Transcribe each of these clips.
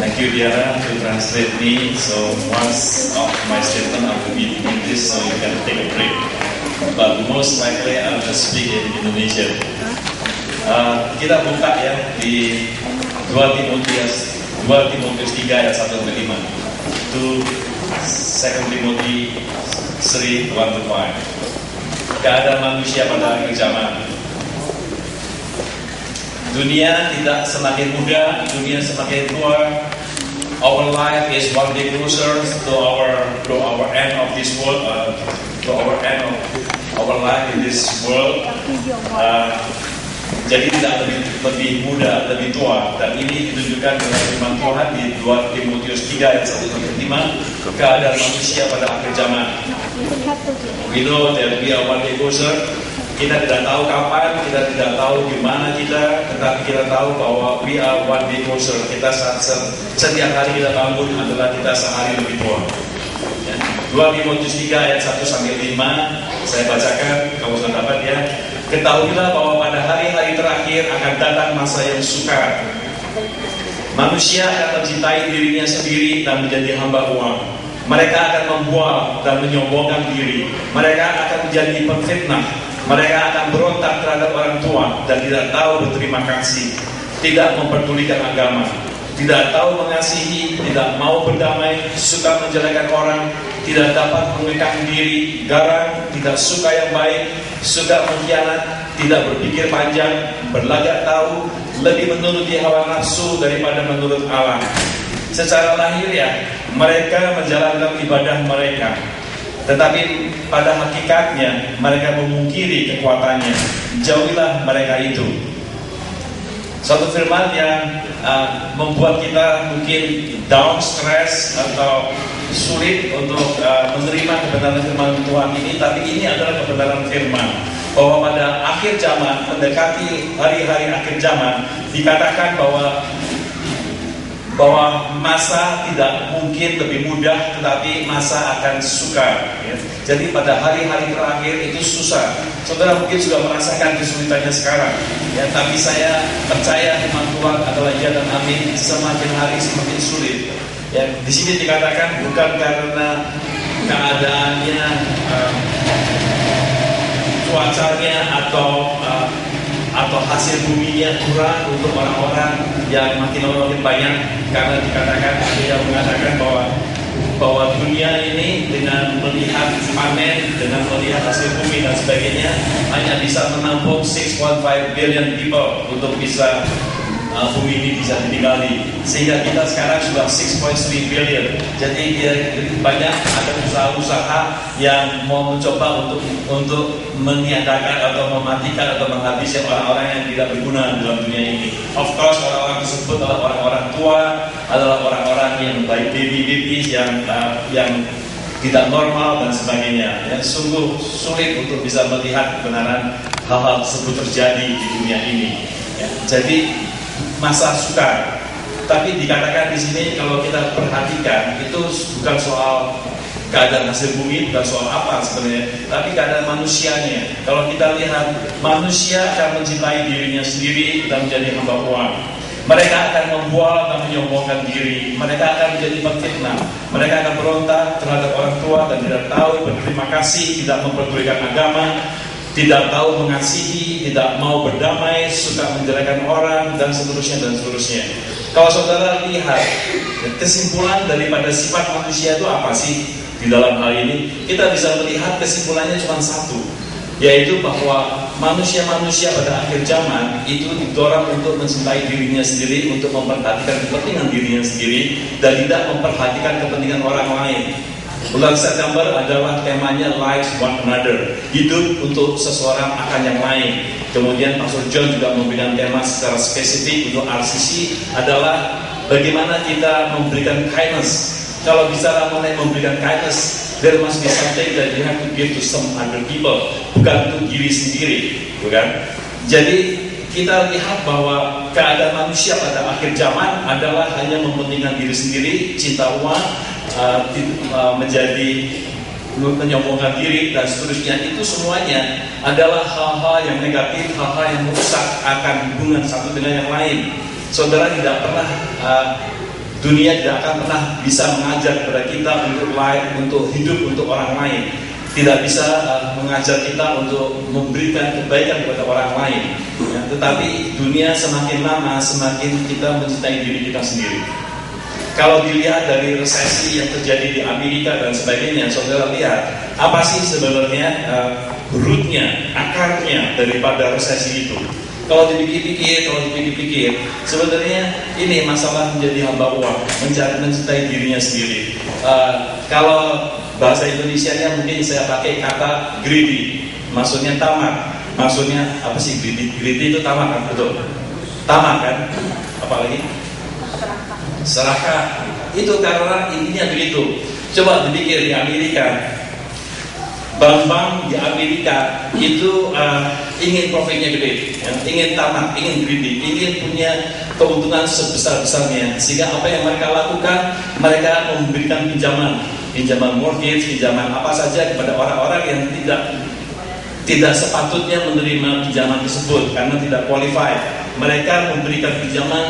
Thank you, Diana, to translate me. So once of my statement I will be in English, so you can take a break. But most likely I will speak in Indonesian. Kita buka ya di 2 Timotius 3 ayat 1 sampai 5. To 2 Timothy 3, 1 to 5. Keadaan manusia pada akhir zaman. Dunia tidak semakin muda, dunia semakin tua. Our life is one day closer to our end of this world, to our end of our life in this world. Jadi tidak lebih muda, lebih tua. Dan ini ditunjukkan dengan firman Tuhan di 2 Timotius 3 ayat 1 sampai 5. Keadaan manusia pada akhir zaman. We know that we are one day closer. Kita tidak tahu kapan, kita tidak tahu di mana kita, tetapi kita tahu bahwa we are one day closer. Kita setiap hari kita bangun adalah kita sehari lebih tua. 2 Timotius 3 ayat 1 sampai 5, saya bacakan, kamu sudah dapat ya. Ketahuilah bahwa pada hari-hari terakhir akan datang masa yang sukar. Manusia akan mencintai dirinya sendiri dan menjadi hamba uang. Mereka akan membual dan menyombongkan diri. Mereka akan menjadi pemfitnah. Mereka akan berontak terhadap orang tua dan tidak tahu berterima kasih, tidak memperdulikan agama, tidak tahu mengasihi, tidak mau berdamai, suka menjelekan orang, tidak dapat mengekang diri, garang, tidak suka yang baik, suka mengkhianat, tidak berpikir panjang, berlagak tahu, lebih menuruti hawa nafsu daripada menurut Allah. Secara lahir ya, mereka menjalankan ibadah mereka, tetapi pada hakikatnya mereka memungkiri kekuatannya. Jauhilah mereka itu. Suatu firman yang membuat kita mungkin down, stress atau sulit untuk menerima kebenaran firman Tuhan ini, tapi ini adalah kebenaran firman bahwa pada akhir zaman, mendekati hari-hari akhir zaman, dikatakan bahwa masa tidak mungkin lebih mudah, tetapi masa akan sukar ya. Jadi pada hari-hari terakhir itu susah. Saudara mungkin sudah merasakan kesulitannya sekarang ya, tapi saya percaya firman Tuhan adalah ya dan amin. Semakin hari semakin sulit ya. Di sini dikatakan bukan karena keadaannya, cuacanya atau hasil buminya kurang untuk orang-orang yang makin lama makin banyak, karena dikatakan ada yang mengatakan bahwa dunia ini dengan melihat panen, dengan melihat hasil bumi dan sebagainya hanya bisa menampung 6.5 billion people untuk bisa bumi ini bisa ditinggali, sehingga kita sekarang sudah 6.3 billion. Jadi banyak ada usaha-usaha yang mau mencoba untuk meniadakan atau mematikan atau menghabiskan orang-orang yang tidak berguna dalam dunia ini. Of course orang-orang tersebut adalah orang-orang tua, adalah orang-orang yang baik baby-babies yang tidak normal dan sebagainya. Yang sungguh sulit untuk bisa melihat kebenaran hal-hal tersebut terjadi di dunia ini. Ya, jadi masa sukar, tapi dikatakan di sini kalau kita perhatikan itu bukan soal keadaan hasil bumi, bukan soal apa sebenarnya, tapi keadaan manusianya. Kalau kita lihat, manusia akan mencintai dirinya sendiri dan menjadi hamba uang. Mereka akan membual dan menyombongkan diri. Mereka akan menjadi pemfitnah. Mereka akan berontak terhadap orang tua dan tidak tahu berterima kasih, tidak memperdulikan agama, tidak tahu mengasihi, tidak mau berdamai, suka menjelekan orang, dan seterusnya dan seterusnya. Kalau saudara lihat kesimpulan daripada sifat manusia itu apa sih di dalam hal ini, kita bisa melihat kesimpulannya cuma satu, yaitu bahwa manusia-manusia pada akhir zaman itu didorong untuk mencintai dirinya sendiri, untuk memperhatikan kepentingan dirinya sendiri, dan tidak memperhatikan kepentingan orang lain. Bulan September adalah temanya Like One Another, hidup untuk seseorang akan yang lain. Kemudian Pastor John juga memberikan tema secara spesifik untuk RCC adalah bagaimana kita memberikan kindness. Kalau bicara mengenai memberikan kindness, there must be something that you have to give to some other people, bukan untuk diri sendiri, bukan? Jadi kita lihat bahwa keadaan manusia pada akhir zaman adalah hanya mementingkan diri sendiri, cinta uang, menjadi menyombongkan diri dan seterusnya. Itu semuanya adalah hal-hal yang negatif, hal-hal yang merusak akan hubungan satu dengan yang lain. Saudara tidak pernah, dunia tidak akan pernah bisa mengajar kepada kita untuk hidup untuk orang lain. Tidak bisa mengajar kita untuk memberikan kebaikan kepada orang lain. Ya, tetapi dunia semakin lama semakin kita mencintai diri kita sendiri. Kalau dilihat dari resesi yang terjadi di Amerika dan sebagainya, saudara lihat apa sih sebenarnya rootnya, akarnya daripada resesi itu. Kalau dipikir-pikir, sebenarnya ini masalah menjadi hamba uang, mencintai dirinya sendiri. Kalau bahasa Indonesianya mungkin saya pakai kata greedy, maksudnya tamak. Maksudnya apa sih greedy? Greedy itu tamak kan, betul? Tamak kan? Apalagi? Serakah. Itu karena intinya begitu. Coba dipikir di Amerika. Bank-bank di Amerika itu ingin profitnya gede, ya, ingin tamak, ingin greedy, ingin punya keuntungan sebesar-besarnya. Sehingga apa yang mereka lakukan, mereka memberikan pinjaman mortgage, pinjaman apa saja kepada orang-orang yang tidak sepatutnya menerima pinjaman tersebut karena tidak qualified. Mereka memberikan pinjaman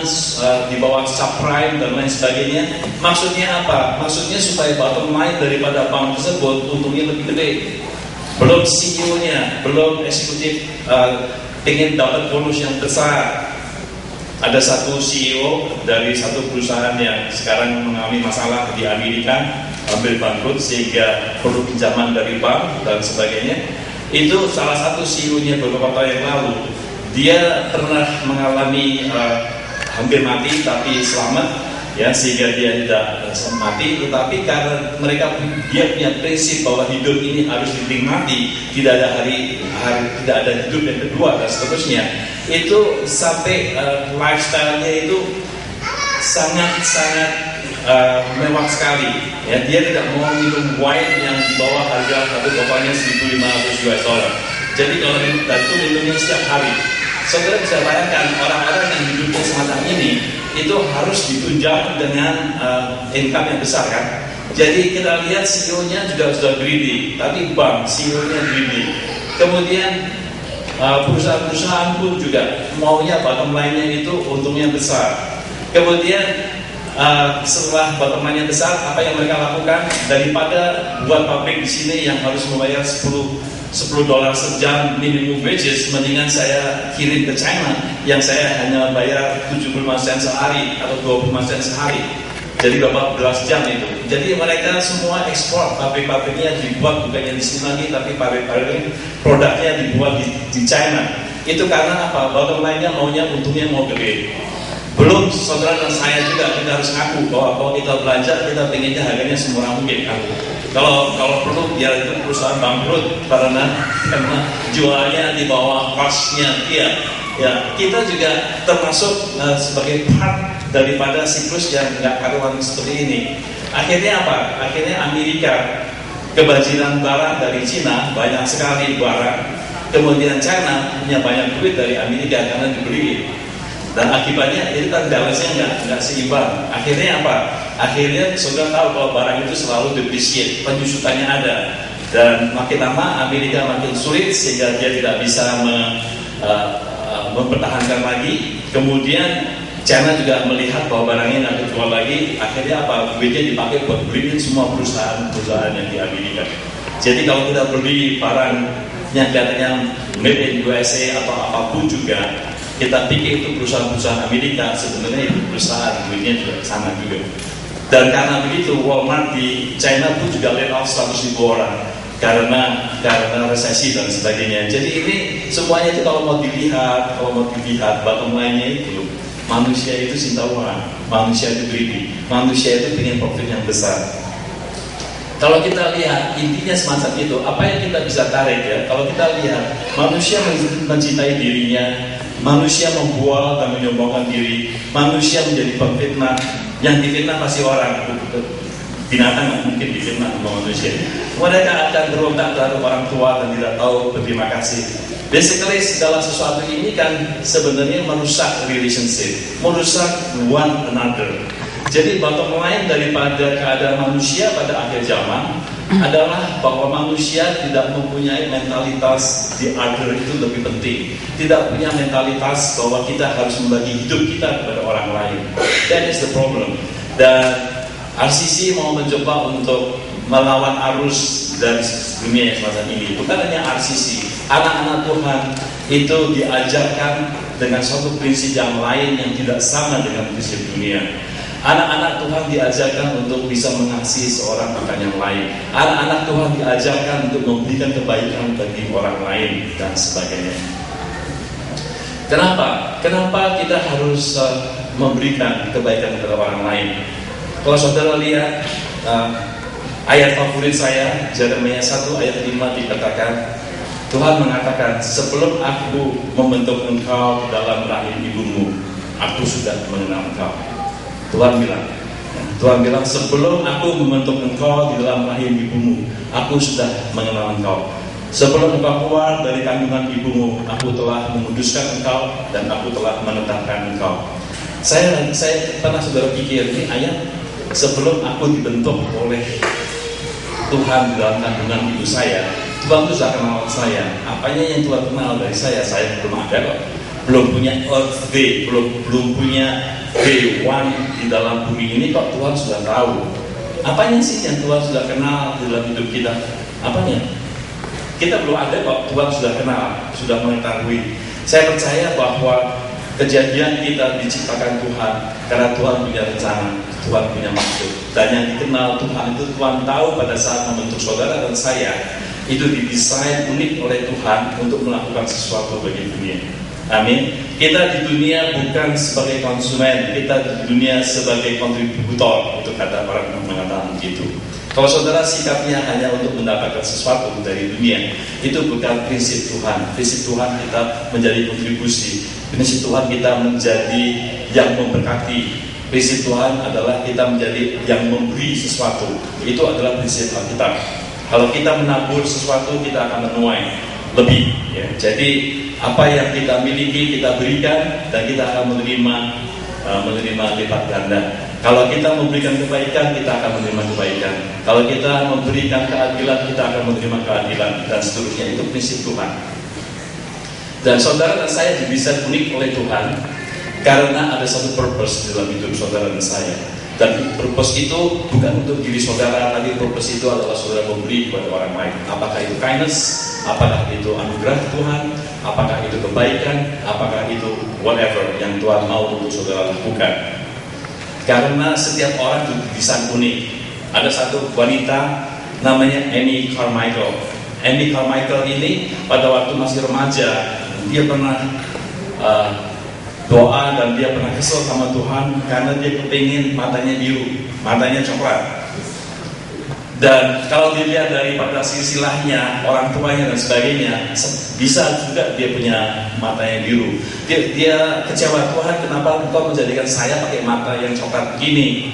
di bawah subprime dan lain sebagainya. Maksudnya apa? Maksudnya supaya bottom line daripada bank tersebut untungnya lebih gede. Belum CEO-nya, belum eksekutif ingin dapat bonus yang besar. Ada satu CEO dari satu perusahaan yang sekarang mengalami masalah di Amerika, hampir bangkrut sehingga perlu pinjaman dari bank dan sebagainya. Itu salah satu CEO-nya beberapa tahun yang lalu. Dia pernah mengalami hampir mati tapi selamat, ya, sehingga dia tidak mati. Tetapi karena dia punya prinsip bahwa hidup ini harus dinikmati, tidak ada hidup yang kedua dan seterusnya. Itu sampai lifestyle-nya itu sangat mewah sekali. Ya, dia tidak mau minum wine yang di bawah harga satu botolnya $1.500. Jadi kalau itu minumnya setiap hari. Saudara bisa bayangkan orang-orang yang hidupnya semacam ini itu harus ditunjang dengan income yang besar kan. Jadi kita lihat CEO-nya juga sudah greedy, tapi bank CEO-nya greedy. Kemudian perusahaan-perusahaan pun juga maunya bottom line-nya itu untungnya besar. Kemudian setelah bottom line-nya besar, apa yang mereka lakukan? Daripada buat pabrik di sini yang harus membayar $10 sejam minimum wages, mendingan saya kirim ke China yang saya hanya bayar 75 sen sehari atau 25 sen sehari. Jadi berapa belas jam itu. Jadi mereka semua ekspor, pabrik-pabriknya dibuat bukannya di sini lagi, tapi pabrik-pabrik produknya dibuat di China. Itu karena apa? Bottom line-nya maunya untungnya mau gede. Belum saudara dan saya juga kita harus ngaku bahwa kalau kita belanja kita pengennya harganya semurah mungkin kan. Kalau perlu biar itu perusahaan bangkrut karena jualnya di bawah cost-nya dia. Ya, kita juga termasuk sebagai part daripada siklus yang nggak karuan seperti ini. Akhirnya apa? Akhirnya Amerika kebanjiran barang dari Cina, banyak sekali barang. Kemudian China punya banyak duit dari Amerika karena dibeli. Dan akibatnya itu kan balance-nya nggak seimbang. Akhirnya apa? Akhirnya saudara tahu kalau barang itu selalu depreciate, penyusutannya ada. Dan makin lama Amerika makin sulit sehingga dia tidak bisa mempertahankan lagi. Kemudian China juga melihat bahwa barangnya nggak terjual lagi. Akhirnya apa? Duitnya dipakai buat beliin semua perusahaan-perusahaan yang di Amerika. Jadi kalau kita beli barang yang katanya made in USA atau apapun juga, kita pikir itu perusahaan-perusahaan Amerika, sebenarnya itu perusahaan duitnya juga sama juga. Dan karena begitu Walmart di China pun juga lay off 100.000 orang karena resesi dan sebagainya. Jadi ini semuanya itu kalau mau dilihat bottom line-nya itu manusia itu cinta uang, manusia itu greedy, manusia itu ingin profit yang besar. Kalau kita lihat intinya semacam itu, apa yang kita bisa tarik ya? Kalau kita lihat manusia mencintai dirinya, manusia membual dan menyombongkan diri, manusia menjadi pemfitnah. Yang difitnah pasti orang, binatang nggak mungkin difitnah sama manusia. Mereka akan berontak terhadap orang tua dan tidak tahu berterima kasih. Basically segala sesuatu ini kan sebenarnya merusak relationship, merusak one another. Jadi bottom line daripada keadaan manusia pada akhir zaman adalah bahwa manusia tidak mempunyai mentalitas the other itu lebih penting. Tidak punya mentalitas bahwa kita harus membagi hidup kita kepada orang lain. That is the problem. Dan RCC mau mencoba untuk melawan arus dari dunia yang semacam ini. Bukan hanya RCC, anak-anak Tuhan itu diajarkan dengan suatu prinsip yang lain yang tidak sama dengan prinsip dunia. Anak-anak Tuhan diajarkan untuk bisa mengasihi seorang akan yang lain. Anak-anak Tuhan diajarkan untuk memberikan kebaikan bagi orang lain dan sebagainya. Kenapa? Kenapa kita harus memberikan kebaikan kepada orang lain? Kalau saudara lihat ayat favorit saya, Yeremia 1 ayat 5 dikatakan, Tuhan mengatakan, sebelum aku membentuk engkau dalam rahim ibumu, aku sudah mengenal engkau. Tuhan bilang, sebelum aku membentuk engkau di dalam rahim ibumu, aku sudah mengenal engkau. Sebelum engkau keluar dari kandungan ibumu, aku telah menguduskan engkau dan aku telah menetapkan engkau. Saya pernah saudara pikir, ini ayat sebelum aku dibentuk oleh Tuhan di dalam kandungan ibu saya, Tuhan itu sudah kenal saya. Apanya yang Tuhan kenal dari saya belum ada kok. Belum punya earth day, belum punya day one di dalam bumi ini kok Tuhan sudah tahu. Apanya sih yang Tuhan sudah kenal di dalam hidup kita? Apanya? Kita belum ada kok, Tuhan sudah kenal, sudah mengetahui. Saya percaya bahwa kejadian kita diciptakan Tuhan karena Tuhan punya rencana, Tuhan punya maksud. Dan yang dikenal Tuhan itu Tuhan tahu pada saat membentuk saudara dan saya, itu didesain unik oleh Tuhan untuk melakukan sesuatu bagi dunia. Amin. Kita di dunia bukan sebagai konsumen, kita di dunia sebagai kontributor. Itu kata orang yang mengatakan begitu. Kalau saudara sikapnya hanya untuk mendapatkan sesuatu dari dunia, itu bukan prinsip Tuhan. Prinsip Tuhan kita menjadi kontribusi. Prinsip Tuhan kita menjadi yang memberkati. Prinsip Tuhan adalah kita menjadi yang memberi sesuatu. Itu adalah prinsip Alkitab. Kalau kita menabur sesuatu, kita akan menuai lebih. Ya. Jadi apa yang kita miliki kita berikan dan kita akan menerima lipat ganda. Kalau kita memberikan kebaikan, kita akan menerima kebaikan. Kalau kita memberikan keadilan, kita akan menerima keadilan dan seterusnya. Itu prinsip Tuhan. Dan saudara dan saya didesain unik oleh Tuhan karena ada satu purpose dalam hidup saudara dan saya. Dan purpose itu bukan untuk diri saudara, tapi purpose itu adalah saudara memberi kepada orang lain. Apakah itu kindness, apakah itu anugerah Tuhan, apakah itu kebaikan, apakah itu whatever yang Tuhan mau untuk saudara lakukan. Karena setiap orang itu didesain unik. Ada satu wanita namanya Annie Carmichael. Annie Carmichael ini pada waktu masih remaja, dia pernah doa dan dia pernah kesel sama Tuhan karena dia kepingin matanya biru, matanya coklat. Dan kalau dilihat daripada silsilahnya, orang tuanya dan sebagainya, bisa juga dia punya matanya biru. Dia kecewa, Tuhan kenapa engkau menjadikan saya pakai mata yang coklat begini?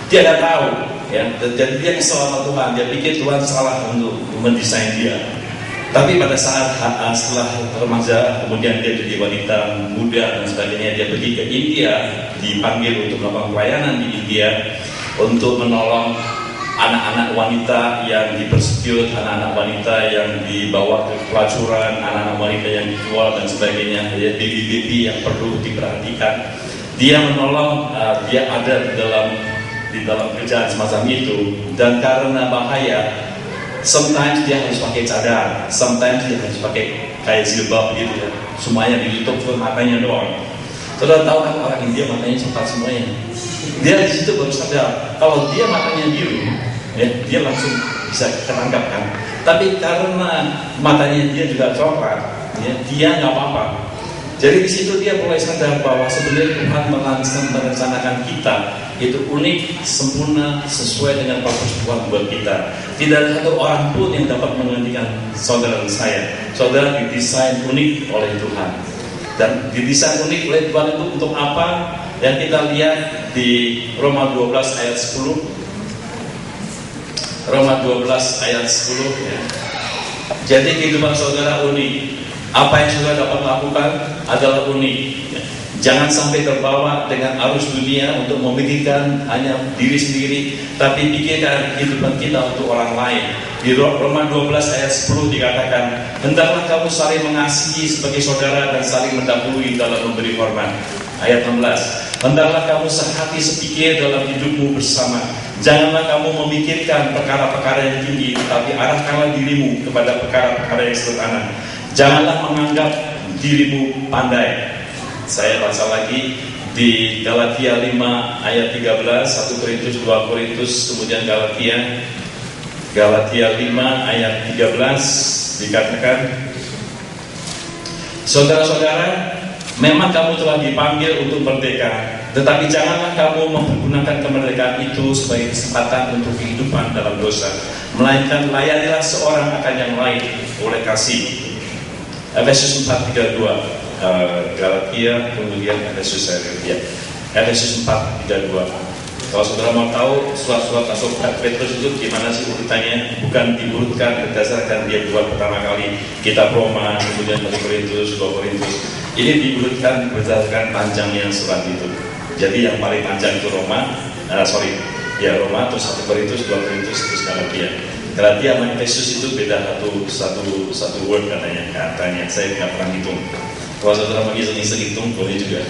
Dia tidak tahu, ya. Jadi dia kesel sama Tuhan. Dia pikir Tuhan salah untuk mendesain dia. Tapi pada saat setelah remaja, kemudian dia jadi wanita muda dan sebagainya, dia pergi ke India, dipanggil untuk melakukan pelayanan di India untuk menolong anak-anak wanita yang dipersecute, anak-anak wanita yang dibawa ke pelacuran, anak-anak wanita yang dijual dan sebagainya, ya, baby-baby yang perlu diperhatikan. Dia menolong, dia ada di dalam kerjaan semacam itu, dan karena bahaya, sometimes dia harus pakai cadar, sometimes dia harus pakai kayak jilbab gitu ya, semuanya ditutup cuma matanya doang. Saudara tahu kan orang India matanya coklat semuanya. Dia di situ baru sadar kalau dia matanya biru, ya, dia langsung bisa terangkap kan. Tapi karena matanya dia juga coklat, ya, dia nggak apa-apa. Jadi di situ dia mulai sadar bahwa sebenarnya Tuhan merencanakan kita itu unik, sempurna, sesuai dengan purpose Tuhan buat kita. Tidak ada satu orang pun yang dapat menggantikan saudara dan saya. Saudara didesain unik oleh Tuhan. Dan didesain unik oleh Tuhan itu untuk apa? Yang kita lihat di Roma 12 ayat 10. Roma 12 ayat 10 ya. Jadi kehidupan saudara unik. Apa yang saudara dapat lakukan adalah unik. Jangan sampai terbawa dengan arus dunia untuk memikirkan hanya diri sendiri, tapi pikirkan kehidupan kita untuk orang lain. Di Roma 12 ayat 10 dikatakan, hendaklah kamu saling mengasihi sebagai saudara dan saling mendahului dalam memberi hormat. Ayat 16, hendaklah kamu sehati sepikir dalam hidupmu bersama. Janganlah kamu memikirkan perkara-perkara yang tinggi, tetapi arahkanlah dirimu kepada perkara-perkara yang sederhana. Janganlah menganggap dirimu pandai. Saya baca lagi di Galatia 5 ayat 13, 1 Korintus, 2 Korintus, kemudian Galatia 5 ayat 13 dikatakan, saudara-saudara, memang kamu telah dipanggil untuk merdeka, tetapi janganlah kamu mempergunakan kemerdekaan itu sebagai kesempatan untuk kehidupan dalam dosa, melainkan layanilah seorang akan yang lain oleh kasih. Efesus 4:32, Galatia, kemudian Efesus 4:32. Kalau saudara mau tahu surat-surat Rasul Petrus itu gimana sih urutannya, bukan diurutkan berdasarkan dia buat pertama kali kitab Roma, kemudian 1 Korintus, 2 Korintus. Ini diurutkan berdasarkan panjangnya surat itu. Jadi yang paling panjang itu Roma, Roma, terus 1 Korintus, 2 Korintus, terus Galatia. Galatia sama Efesus itu beda satu word katanya. Saya nggak pernah hitung. Kalau saudara mau iseng-iseng hitung boleh juga.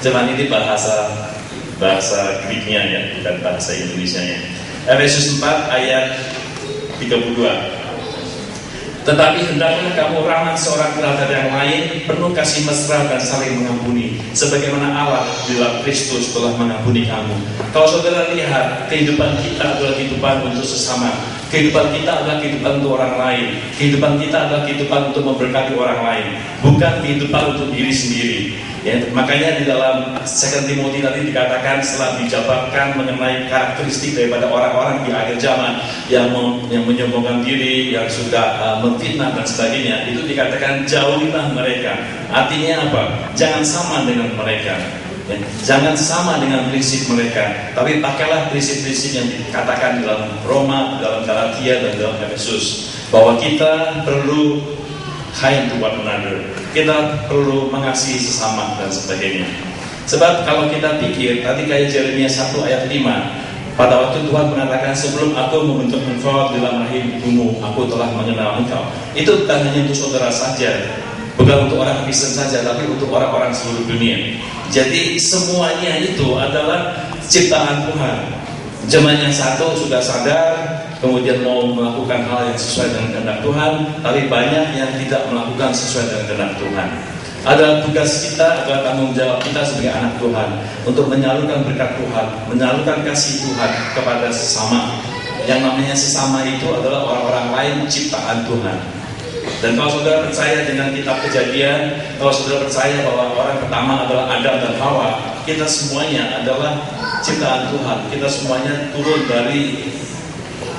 Cuman ini bahasa Greeknya ya, bukan bahasa Indonesianya. Efesus 4 ayat 32. Tetapi hendaklah kamu ramah seorang terhadap yang lain, penuh kasih mesra dan saling mengampuni, sebagaimana Allah di dalam Kristus telah mengampuni kamu. Kalau saudara lihat, kehidupan kita adalah kehidupan untuk sesama. Kehidupan kita adalah kehidupan untuk orang lain. Kehidupan kita adalah kehidupan untuk memberkati orang lain, bukan kehidupan untuk diri sendiri. Ya, makanya di dalam 2 Timothy tadi dikatakan setelah dijabarkan mengenai karakteristik daripada orang-orang di akhir zaman yang menyombongkan diri, yang suka memfitnah dan sebagainya, itu dikatakan jauhilah mereka. Artinya apa? Jangan sama dengan mereka. Ya, jangan sama dengan prinsip mereka, tapi pakailah prinsip-prinsip yang dikatakan dalam Roma, dalam Galatia, dan dalam Efesus, bahwa kita perlu kind to one another, kita perlu mengasihi sesama dan sebagainya. Sebab kalau kita pikir, tadi kayak Yeremia 1 ayat 5, pada waktu Tuhan mengatakan, sebelum aku membentuk engkau di dalam rahim ibumu, aku telah mengenal engkau. Itu bukan hanya untuk saudara saja, bukan untuk orang Kristen saja, tapi untuk orang-orang seluruh dunia. Jadi semuanya itu adalah ciptaan Tuhan. Jemaat yang satu sudah sadar, kemudian mau melakukan hal yang sesuai dengan kehendak Tuhan, tapi banyak yang tidak melakukan sesuai dengan kehendak Tuhan. Adalah tugas kita, adalah tanggung jawab kita sebagai anak Tuhan untuk menyalurkan berkat Tuhan, menyalurkan kasih Tuhan kepada sesama. Yang namanya sesama itu adalah orang-orang lain ciptaan Tuhan. Dan kalau saudara percaya dengan kitab Kejadian, kalau saudara percaya bahwa orang pertama adalah Adam dan Hawa, kita semuanya adalah ciptaan Tuhan. Kita semuanya turun dari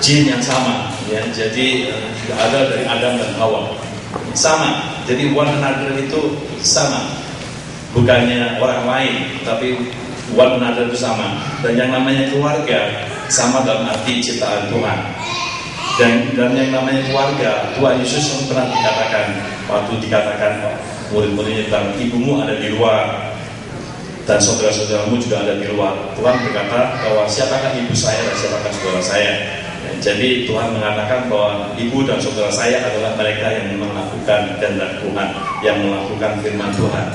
jin yang sama, ya. Jadi ada dari Adam dan Hawa, sama. Jadi one another itu sama, bukannya orang lain, tapi one another itu sama. Dan yang namanya keluarga sama dalam arti ciptaan Tuhan. Dan yang namanya keluarga, Tuhan Yesus yang pernah dikatakan, waktu dikatakan murid-muridnya bilang, ibumu ada di luar dan saudara-saudaramu juga ada di luar. Tuhan berkata bahwa siapakah ibu saya dan siapakah saudara saya. Jadi Tuhan mengatakan bahwa ibu dan saudara saya adalah mereka yang melakukan kehendak Tuhan, yang melakukan firman Tuhan.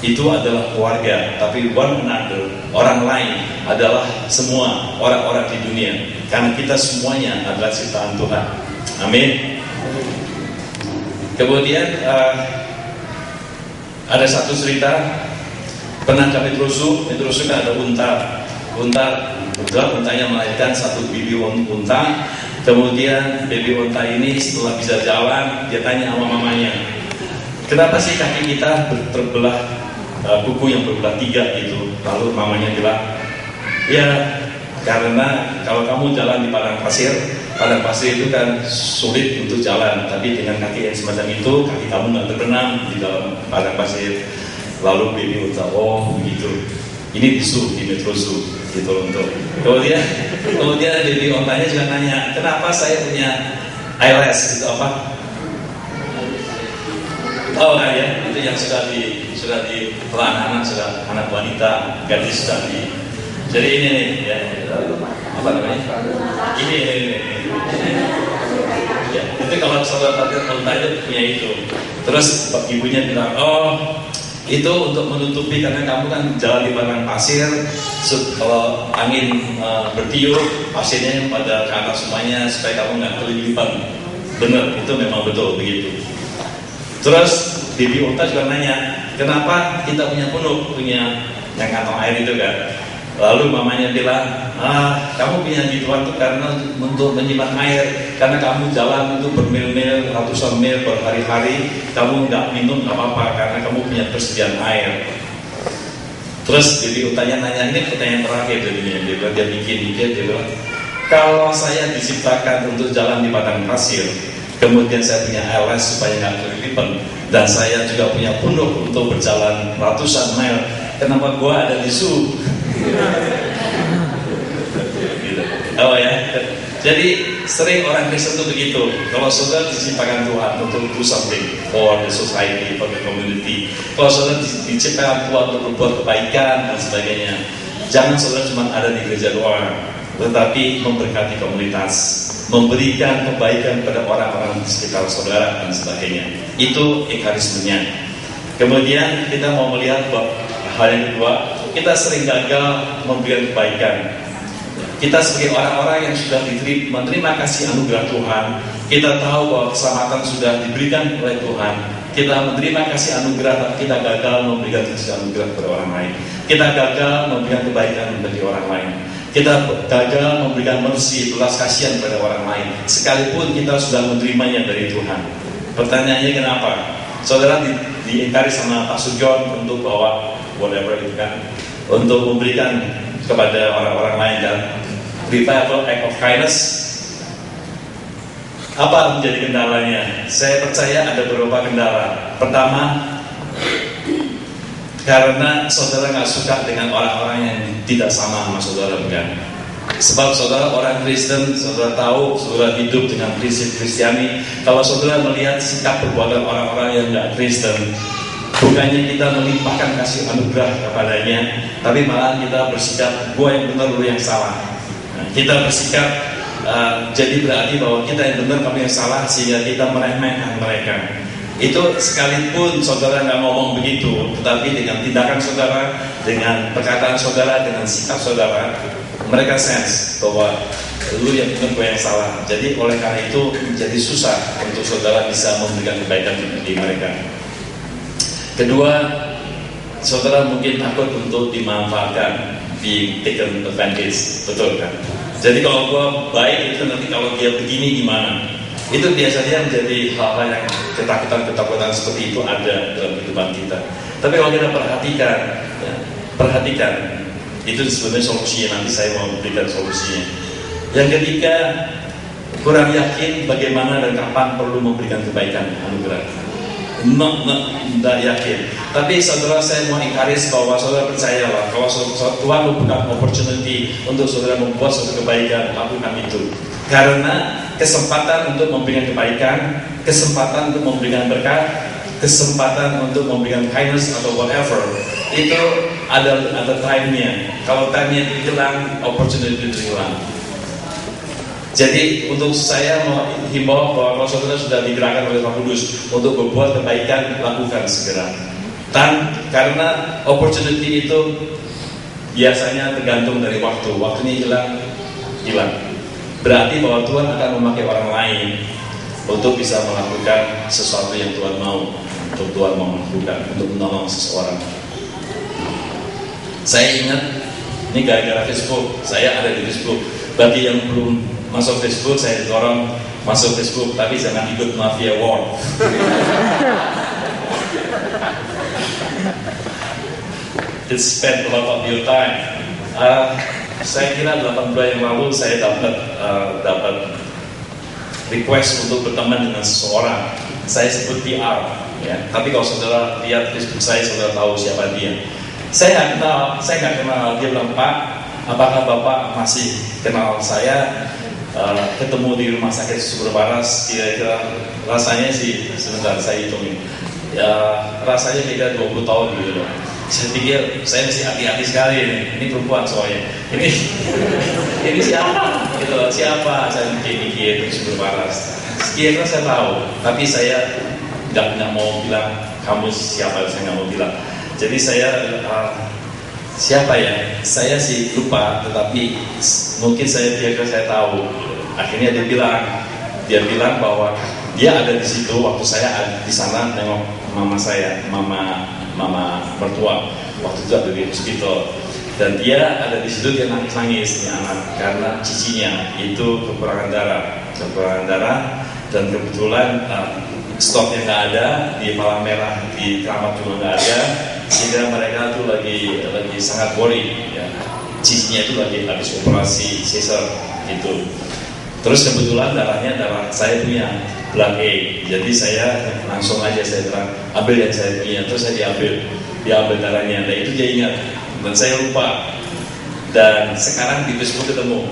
Itu adalah keluarga, tapi one another, orang lain adalah semua orang-orang di dunia, karena kita semuanya adalah ciptaan Tuhan. Amin. Kemudian ada satu cerita, pernah ke Petrusu kan ada untanya melahirkan satu bibi unta. Kemudian baby unta ini setelah bisa jalan, dia tanya sama mamanya, kenapa sih kaki kita terbelah, kuku yang berbelah 3 gitu? Lalu mamanya bilang, ya karena kalau kamu jalan di padang pasir itu kan sulit untuk jalan, tapi dengan kaki yang semacam itu, kaki kamu nggak terbenam di dalam padang pasir. Lalu baby unta, oh begitu, ini bisu di Metrosu gitu untuk. Kemudian baby untanya juga nanya, kenapa saya punya eyelash, itu apa? Oh nah ya, itu yang sudah di anak-anak, sudah anak wanita, gadis sudah di. Jadi ini nih ya, apa namanya? Ini. Ya, itu kalau saudara parkir onta itu punya itu. Terus ibunya bilang, oh itu untuk menutupi karena kamu kan jalan di padang pasir. Kalau angin bertiup, pasirnya pada ke atas semuanya supaya kamu nggak kelilipan. Benar, itu memang betul begitu. Terus bibi onta juga nanya, kenapa kita punya punuk, punya yang kantong air itu kan? Lalu mamanya bilang, kamu punya gituan itu karena untuk menyimpan air, karena kamu jalan itu bermil-mil, ratusan mil, berhari-hari, kamu nggak minum nggak apa-apa karena kamu punya persediaan air. Terus jadi nanya, ini pertanyaan terakhir dari dia mikir, dia bilang, kalau saya diciptakan untuk jalan di padang pasir, kemudian saya punya ALS supaya nggak kelilipan, dan saya juga punya punuk untuk berjalan ratusan mil, kenapa gua ada di zoo? Gitu. Oh ya. Jadi sering orang Kristen itu begitu. Kalau saudara diciptakan Tuhan untuk do something for the society, for the community. Kalau saudara diciptakan Tuhan untuk berbuat kebaikan dan sebagainya, jangan saudara cuma ada di gereja doang, tetapi memberkati komunitas, memberikan kebaikan pada orang-orang di sekitar saudara dan sebagainya. Itu ekarismenya. Kemudian kita mau melihat hal yang kedua, kita sering gagal memberikan kebaikan. Kita sebagai orang-orang yang sudah menerima kasih anugerah Tuhan, kita tahu bahwa keselamatan sudah diberikan oleh Tuhan. Kita menerima kasih anugerah, tapi kita gagal memberikan kasih anugerah kepada orang lain. Kita gagal memberikan kebaikan bagi orang lain. Kita gagal memberikan mercy, belas kasihan kepada orang lain, sekalipun kita sudah menerimanya dari Tuhan. Pertanyaannya kenapa? Saudara di-encourage sama Pak Sujon untuk bawa whatever itu kan, untuk memberikan kepada orang-orang lain dan revival act of kindness. Apa menjadi kendalanya? Saya percaya ada beberapa kendala. Pertama, karena saudara nggak suka dengan orang-orang yang tidak sama saudara, bukan? Sebab saudara orang Kristen, saudara tahu, saudara hidup dengan prinsip Kristiani. Kalau saudara melihat sikap perbuatan orang-orang yang nggak Kristen, bukannya kita melimpahkan kasih anugerah kepadanya, tapi malah kita bersikap, gua yang benar, lu yang salah. Nah, kita bersikap jadi berarti bahwa kita yang benar, kamu yang salah, sehingga kita meremehkan mereka. Itu sekalipun saudara nggak ngomong begitu, tetapi dengan tindakan saudara, dengan perkataan saudara, dengan sikap saudara, mereka sense bahwa lu yang benar, gue yang salah. Jadi oleh karena itu menjadi susah untuk saudara bisa memberikan kebaikan bagi mereka. Kedua, saudara mungkin takut untuk dimanfaatkan, being taken advantage, betul kan? Jadi kalau gue baik itu nanti kalau dia begini gimana? Itu biasanya menjadi hal-hal yang ketakutan seperti itu ada dalam kehidupan kita. Tapi kalau kita perhatikan, ya, perhatikan, itu sebenarnya solusinya. Nanti saya mau berikan solusinya. Yang ketiga, kurang yakin bagaimana dan kapan perlu memberikan kebaikan anugerah. Tidak yakin. Tapi saudara, saya mau encourage bahwa saudara percayalah, kalau Tuhan membuka opportunity untuk saudara membuat suatu kebaikan, lakukan itu. Karena kesempatan untuk memberikan kebaikan, kesempatan untuk memberikan berkat, kesempatan untuk memberikan kindness atau whatever, itu ada time-nya. Kalau time-nya itu hilang, opportunity itu hilang. Jadi untuk saya mau himbau bahwa kalau saudara sudah digerakkan oleh Roh Kudus untuk berbuat kebaikan, lakukan segera. Dan karena opportunity itu biasanya tergantung dari waktu. Waktunya hilang. Berarti bahwa Tuhan akan memakai orang lain untuk bisa melakukan sesuatu yang Tuhan mau, untuk Tuhan mau melakukan, untuk menolong seseorang. Saya ingat, ini gara-gara Facebook, saya ada di Facebook. Bagi yang belum masuk Facebook, saya dorong masuk Facebook, tapi jangan ikut mafia war. It spend a lot of your time. Saya kira 8 bulan yang lalu saya dapat request untuk berteman dengan seseorang. Saya sebut PR, ya. Tapi kalau saudara lihat Facebook saya, saudara tahu siapa dia. Saya nggak kenal. Dia bilang, Pak, apakah Bapak masih kenal saya? Ketemu di rumah sakit Sumber Waras, kira-kira rasanya sih, sebentar saya hitungin, ya rasanya kira 20 tahun gitu loh. Saya pikir saya mesti hati-hati sekali ini perempuan soalnya. Ini siapa? Gitu, siapa? Saya mikir di Sumber Waras. kira-kira saya tahu, tapi saya nggak mau bilang kamu siapa, saya nggak mau bilang. Jadi saya siapa ya? Saya sih lupa, tetapi mungkin kira-kira saya tahu. Akhirnya dia bilang bahwa dia ada di situ waktu saya ada di sana nengok mama saya, mama mertua waktu itu ada di hospital. Dan dia ada di situ, dia nangis nih anak, karena cicinya itu kekurangan darah, dan kebetulan stoknya nggak ada di Palang Merah, di Keramat juga nggak ada, sehingga mereka tuh lagi sangat worry, ya. Cicinya itu lagi habis operasi Caesar gitu. Terus kebetulan darah saya punya blood A, jadi saya langsung aja saya bilang ambil yang saya punya, terus saya diambil darahnya, dan itu dia ingat. Dan saya lupa. Dan sekarang di Facebook ketemu.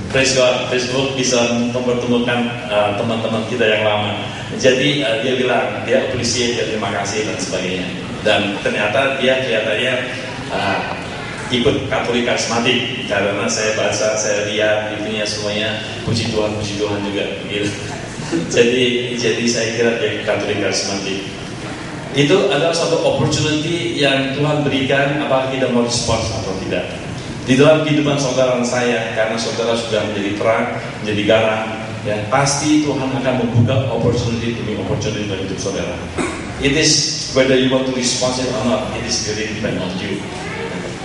Praise God, Facebook bisa mempertemukan teman-teman kita yang lama. Jadi dia bilang, dia appreciate, dia terima kasih dan sebagainya. Dan ternyata dia kelihatannya ikut Katolik karismatik, karena saya baca, saya lihat itunya semuanya puji Tuhan juga. Gitu. Jadi saya kira dia Katolik karismatik. Itu adalah suatu opportunity yang Tuhan berikan, apakah kita mau respons atau tidak. Di dalam kehidupan saudara saya, karena saudara sudah menjadi terang, menjadi garam, ya, pasti Tuhan akan membuka opportunity demi opportunity dalam hidup saudara. It is whether you want to respond or not, it is really depend on you.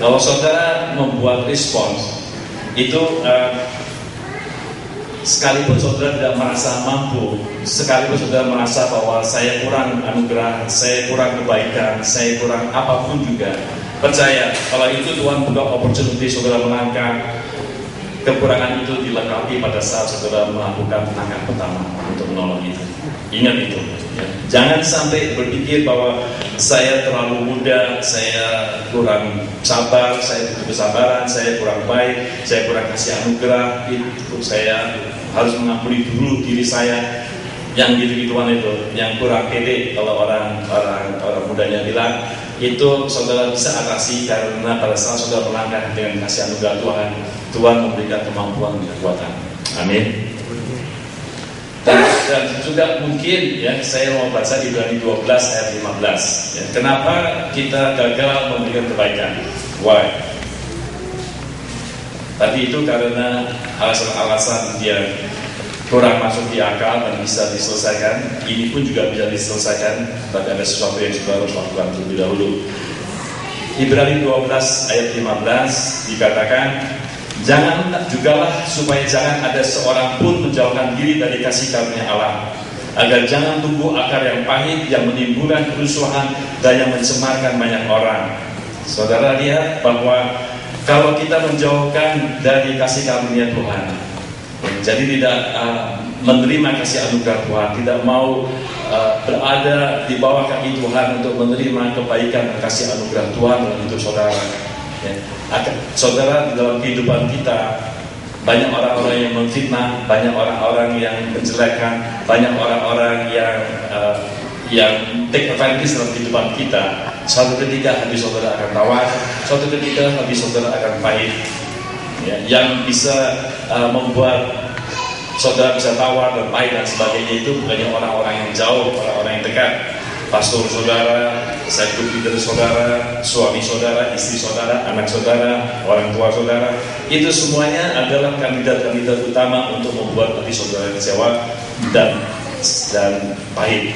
Kalau saudara membuat respons, itu sekalipun saudara tidak merasa mampu, sekalipun saudara merasa bahwa saya kurang anugerah, saya kurang kebaikan, saya kurang apapun juga, percaya kalau itu Tuhan buka opportunity saudara melangkah, kekurangan itu dilengkapi pada saat saudara melakukan langkah pertama untuk menolong itu. Ingat itu, ya. Jangan sampai berpikir bahwa saya terlalu muda, saya kurang sabar, saya butuh kesabaran, saya kurang baik, saya kurang kasih anugerah, itu saya harus mengampuni dulu diri saya. Yang gitu-gituan itu, yang kurang pede, kalau orang mudanya bilang, itu saudara bisa atasi karena pada saat saudara melangkah dengan kasih anugerah Tuhan memberikan kemampuan dan kekuatan. Amin. Dan juga mungkin ya, saya mau baca Ibrani 12 ayat 15 ya. Kenapa kita gagal memberikan kebaikan? Why? Tadi itu karena alasan-alasan dia kurang masuk di akal dan bisa diselesaikan. Ini pun juga bisa diselesaikan, tapi ada sesuatu yang saudara harus lakukan terlebih dahulu. Ibrani 12 ayat 15 dikatakan, jugalah supaya jangan ada seorang pun menjauhkan diri dari kasih karunia Allah, agar jangan tumbuh akar yang pahit yang menimbulkan kerusuhan dan yang mencemarkan banyak orang. Saudara lihat bahwa kalau kita menjauhkan dari kasih karunia Tuhan, jadi tidak menerima kasih anugerah Tuhan, tidak mau berada di bawah kaki Tuhan untuk menerima kebaikan dan kasih anugerah Tuhan dalam hidup saudara, ya. Saudara, di dalam kehidupan kita banyak orang-orang yang memfitnah, banyak orang-orang yang menjelekkan, banyak orang-orang yang take advantage dalam kehidupan kita. Suatu ketika hati saudara akan tawar, suatu ketika hati saudara akan pahit, ya, yang bisa membuat saudara bisa tawar dan pahit dan sebagainya. Itu bukannya orang-orang yang jauh, orang-orang yang dekat. Pastor saudara, satu leader saudara, suami saudara, istri saudara, anak saudara, orang tua saudara, itu semuanya adalah kandidat-kandidat utama untuk membuat hati saudara kecewa dan pahit.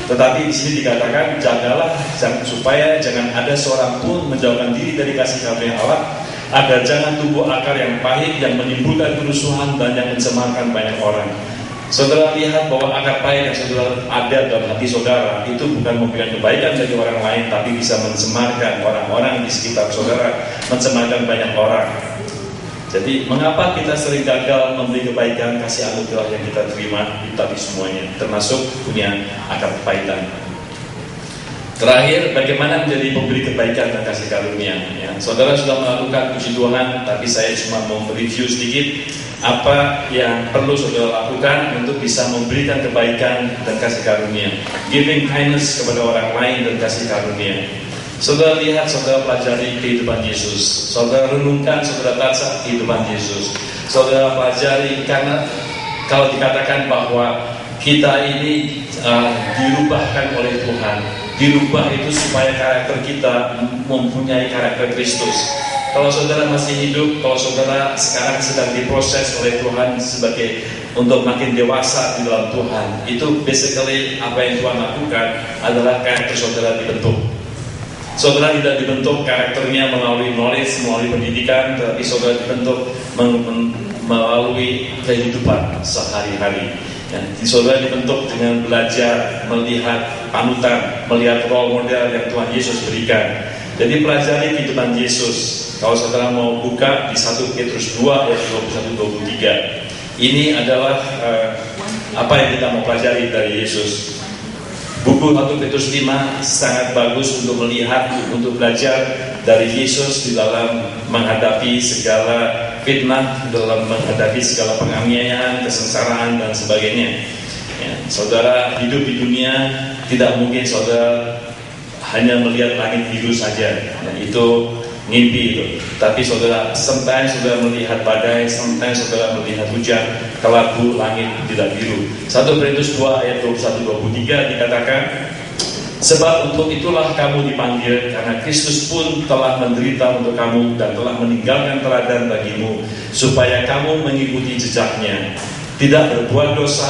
Tetapi di sini dikatakan, jagalah supaya jangan ada seorang pun menjauhkan diri dari kasih karunia Allah, agar jangan tumbuh akar yang pahit yang menimbulkan kerusuhan dan yang mencemarkan banyak orang. Saudara lihat bahwa akar pahit yang saudara ada dalam hati saudara itu bukan memberikan kebaikan bagi orang lain, tapi bisa mencemarkan orang-orang di sekitar saudara, mencemarkan banyak orang. Jadi mengapa kita sering gagal memberi kebaikan, kasih anugerah yang kita terima, tapi semuanya termasuk punya akar kepahitan. Terakhir, bagaimana menjadi pemberi kebaikan dan kasih karunia, ya. Saudara sudah melakukan puji Tuhan, tapi saya cuma mau mereview sedikit apa yang perlu saudara lakukan untuk bisa memberikan kebaikan dan kasih karunia. Giving kindness kepada orang lain dan kasih karunia. Saudara lihat, saudara pelajari kehidupan Yesus, saudara renungkan, saudara baca kehidupan Yesus, saudara pelajari, karena kalau dikatakan bahwa kita ini dirubahkan oleh Tuhan. Dirubah itu supaya karakter kita mempunyai karakter Kristus. Kalau saudara masih hidup, kalau saudara sekarang sedang diproses oleh Tuhan sebagai untuk makin dewasa di dalam Tuhan, itu basically apa yang Tuhan lakukan adalah karakter saudara dibentuk. Saudara tidak dibentuk karakternya melalui knowledge, melalui pendidikan, tapi saudara dibentuk melalui kehidupan sehari-hari. Ya, saudara dibentuk dengan belajar, melihat panutan, melihat role model yang Tuhan Yesus berikan. Jadi pelajari kehidupan Yesus. Kalau saudara mau buka di 1 Petrus 2 ayat 21-23, ini adalah apa yang kita mau pelajari dari Yesus. Buku 1 Petrus 5 sangat bagus untuk melihat, untuk belajar dari Yesus di dalam menghadapi segala fitnah, dalam menghadapi segala penganiayaan, kesengsaraan dan sebagainya. Ya, saudara hidup di dunia, tidak mungkin saudara hanya melihat langit biru saja. Ya, itu ngimpi itu. Tapi saudara, sometimes saudara melihat badai, sometimes saudara melihat hujan, kelabu, langit tidak biru. 1 Petrus 2 ayat 21-23 dikatakan, sebab untuk itulah kamu dipanggil, karena Kristus pun telah menderita untuk kamu dan telah meninggalkan teladan bagimu, supaya kamu mengikuti jejaknya, tidak berbuat dosa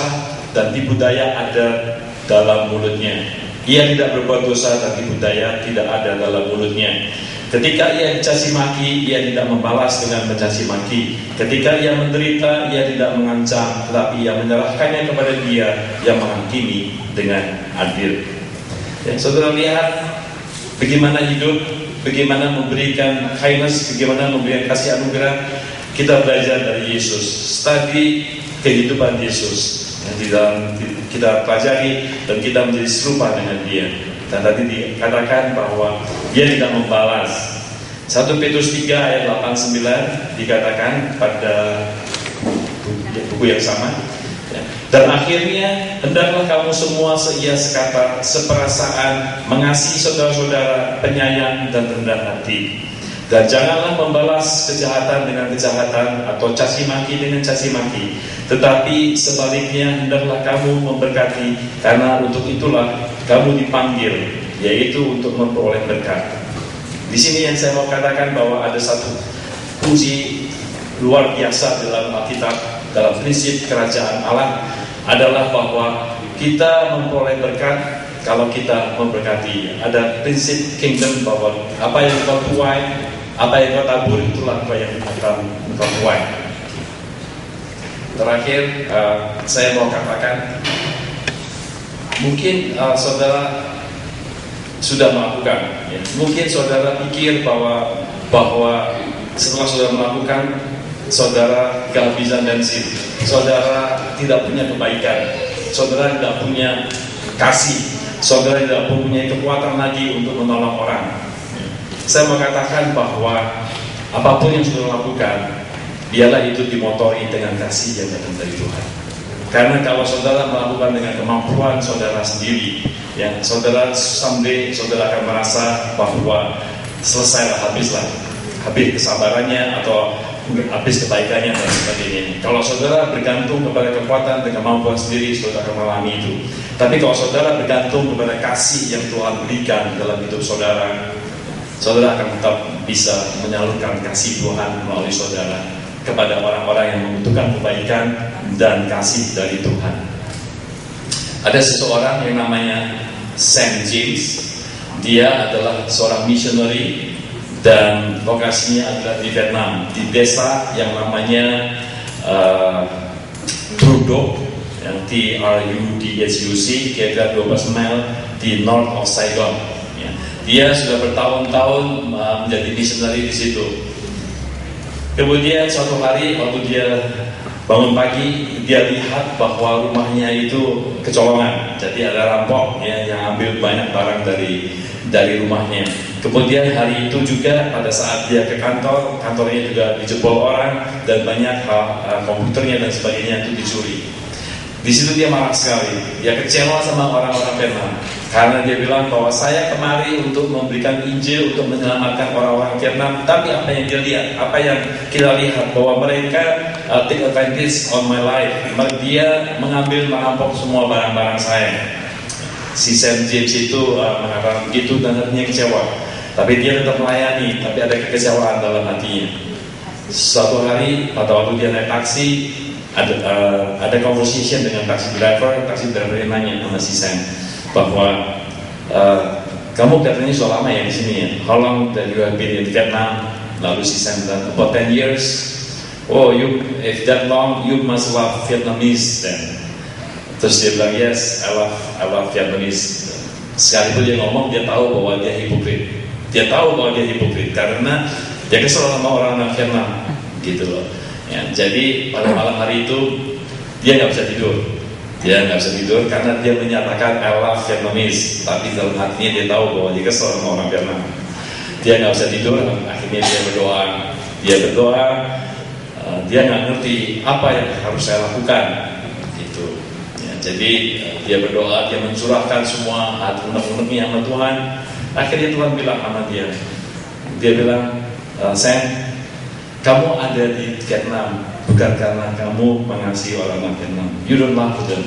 dan tipu daya ada dalam mulutnya. Ia tidak berbuat dosa dan tipu daya tidak ada dalam mulutnya. Ketika ia dicaci maki, ia tidak membalas dengan mencaci maki. Ketika ia menderita, ia tidak mengancam, tetapi ia menyerahkannya kepada Dia yang menghakimi dengan adil. Ya, saudara lihat bagaimana hidup, bagaimana memberikan kindness, bagaimana memberikan kasih anugerah. Kita belajar dari Yesus, study kehidupan Yesus yang di dalam kita pelajari dan kita menjadi serupa dengan Dia. Dan tadi dikatakan bahwa Dia tidak membalas. 1 Petrus 3 ayat 8-9 dikatakan pada buku yang sama. Dan akhirnya hendaklah kamu semua seia sekata, seperasaan, mengasihi saudara-saudara, penyayang dan rendah hati. Dan janganlah membalas kejahatan dengan kejahatan atau caci maki dengan caci maki, tetapi sebaliknya hendaklah kamu memberkati, karena untuk itulah kamu dipanggil, yaitu untuk memperoleh berkat. Di sini yang saya mau katakan bahwa ada satu kunci luar biasa dalam Alkitab, dalam prinsip kerajaan Allah, adalah bahwa kita memperoleh berkat kalau kita memberkati. Ada prinsip kingdom bahwa apa yang kau tuai, apa yang kau tabur, itulah apa yang akan kau tuai. Terakhir, saya mau katakan, mungkin saudara sudah melakukan, ya. Mungkin saudara pikir bahwa setelah saudara melakukan, saudara kehabisan bensin, saudara tidak punya kebaikan, saudara tidak punya kasih, saudara tidak mempunyai kekuatan lagi untuk menolong orang. Saya mau katakan bahwa apapun yang saudara lakukan, biarlah itu dimotori dengan kasih yang datang dari Tuhan. Karena kalau saudara melakukan dengan kemampuan saudara sendiri, ya, saudara someday saudara akan merasa bahwa selesailah, habis kesabarannya atau habis kebaikannya dan sebagainya. Kalau saudara bergantung kepada kekuatan dan kemampuan sendiri, saudara akan mengalami itu. Tapi kalau saudara bergantung kepada kasih yang Tuhan berikan dalam hidup saudara, saudara akan tetap bisa menyalurkan kasih Tuhan melalui saudara kepada orang-orang yang membutuhkan kebaikan dan kasih dari Tuhan. Ada seseorang yang namanya Saint James. Dia adalah seorang missionary dan lokasinya adalah di Vietnam, di desa yang namanya Trudok, yang TRUDHUC, kira-kira 12 mile di north of Saigon. Ya. Dia sudah bertahun-tahun menjadi missionary di situ. Kemudian suatu hari waktu dia bangun pagi, dia lihat bahwa rumahnya itu kecolongan. Jadi ada rampok ya, yang ambil banyak barang dari rumahnya. Kemudian hari itu juga pada saat dia ke kantornya juga dijebol orang dan banyak komputernya dan sebagainya itu dicuri. Di situ dia marah sekali. Dia kecewa sama orang-orang Vietnam Karena dia bilang bahwa saya kemari untuk memberikan Injil, untuk menyelamatkan orang-orang Vietnam. Tapi apa yang dia lihat, apa yang kita lihat, bahwa mereka take advantage on my life. Dia merampok semua barang-barang saya. Si Sam James itu mengatakan begitu dan hatinya kecewa. Tapi dia tetap melayani, tapi ada kekecewaan dalam hatinya. Suatu hari pada waktu dia naik taksi, ada conversation dengan taksi driver yang nanya sama si Sam bahwa kamu katanya sudah lama ya di sini ya. How long that you have been in Vietnam? Lalu si Sam bilang about 10 years. Oh, if that long, you must love Vietnamese then. Terus dia bilang yes, I love Vietnamese. Sekalipun dia ngomong, dia tahu bahwa dia hipokrit. Dia tahu bahwa dia hipokrit karena dia kesel sama orang Vietnam, gitu loh. Ya, jadi pada malam hari itu dia nggak bisa tidur. Dia nggak bisa tidur karena dia menyatakan I love Vietnamese, tapi dalam hatinya dia tahu bahwa dia kesel sama orang Vietnam. Dia nggak bisa tidur, akhirnya dia berdoa. Dia nggak ngerti apa yang harus saya lakukan, gitu. Ya, jadi dia berdoa, dia mencurahkan semua unek-uneknya sama Tuhan. Akhirnya Tuhan bilang sama dia bilang, Sam, kamu ada di Vietnam bukan karena kamu mengasihi orang Vietnam. You don't love them.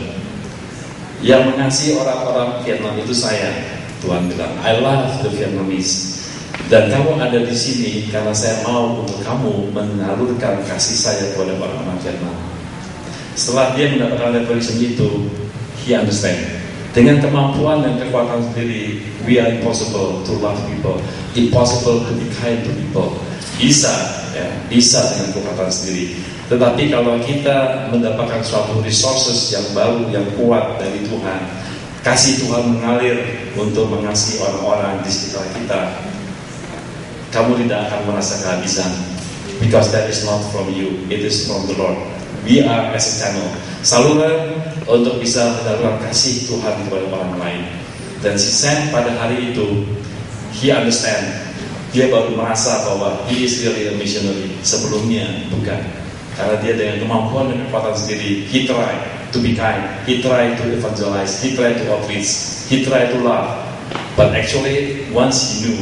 Yang mengasihi orang-orang Vietnam itu saya. Tuhan bilang, I love the Vietnamese. Dan kamu ada di sini karena saya mau untuk kamu menyalurkan kasih saya kepada orang-orang Vietnam. Setelah dia mendapatkan revelation itu, he understand. Dengan kemampuan dan kekuatan sendiri, we are impossible to love people, impossible to be kind to people. Bisa dengan kekuatan sendiri. Tetapi kalau kita mendapatkan suatu resources yang baru, yang kuat dari Tuhan, kasih Tuhan mengalir untuk mengasihi orang-orang di sekitar kita, kamu tidak akan merasa kehabisan. Because that is not from you, it is from the Lord. We are as a channel, saluran untuk bisa menyalurkan kasih Tuhan kepada orang lain. Dan si Sam pada hari itu, he understand. Dia baru merasa bahwa he is really a missionary. Sebelumnya bukan. Karena dia dengan kemampuan dan kekuatan sendiri, he tried to be kind, he tried to evangelize, he tried to outreach, he tried to love. But actually, once he knew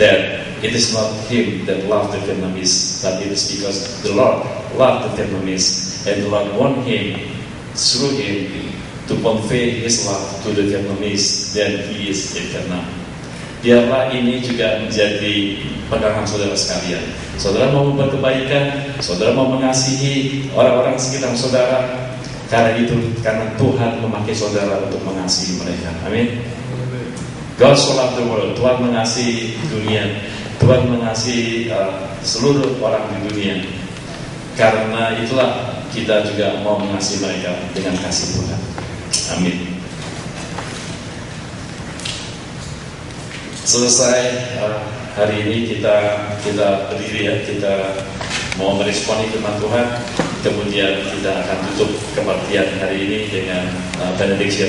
that it is not him that loved the Vietnamese, but it is because the Lord loved the Vietnamese, and the Lord want him, through him, to convey his love to the Vietnamese, then he is in Vietnam. Biarlah ini juga menjadi pegangan saudara sekalian. Saudara mau membuat kebaikan, saudara mau mengasihi orang-orang sekitar saudara, karena Tuhan memakai saudara untuk mengasihi mereka. Amin. God so loved the world. Tuhan mengasihi dunia. Tuhan mengasihi seluruh orang di dunia. Karena itulah kita juga mau mengasihi mereka dengan kasih Tuhan. Amin. Selesai hari ini kita berdiri ya, kita mau meresponi firman Tuhan, kemudian kita akan tutup kebaktian hari ini dengan benediction.